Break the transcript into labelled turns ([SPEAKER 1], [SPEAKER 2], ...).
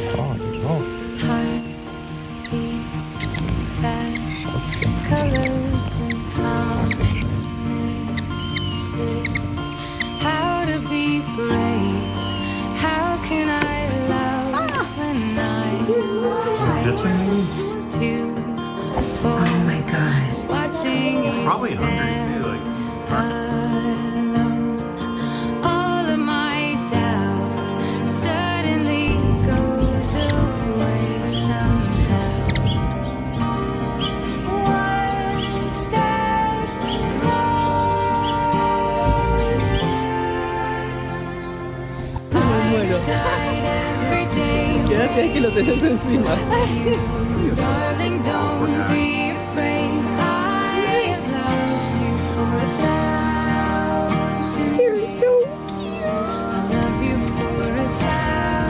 [SPEAKER 1] Oh,
[SPEAKER 2] Heartbeat fast, colors and promises. How to be brave? How can I love when I'm afraid to fall?
[SPEAKER 3] Oh my God.
[SPEAKER 2] Watching you
[SPEAKER 4] Probably hungry
[SPEAKER 2] stand
[SPEAKER 4] too. Like,
[SPEAKER 2] alone. All of my doubt suddenly goes away somehow. One step closer. I died every day.
[SPEAKER 1] quédate que lo tenés encima.
[SPEAKER 2] You, darling, don't be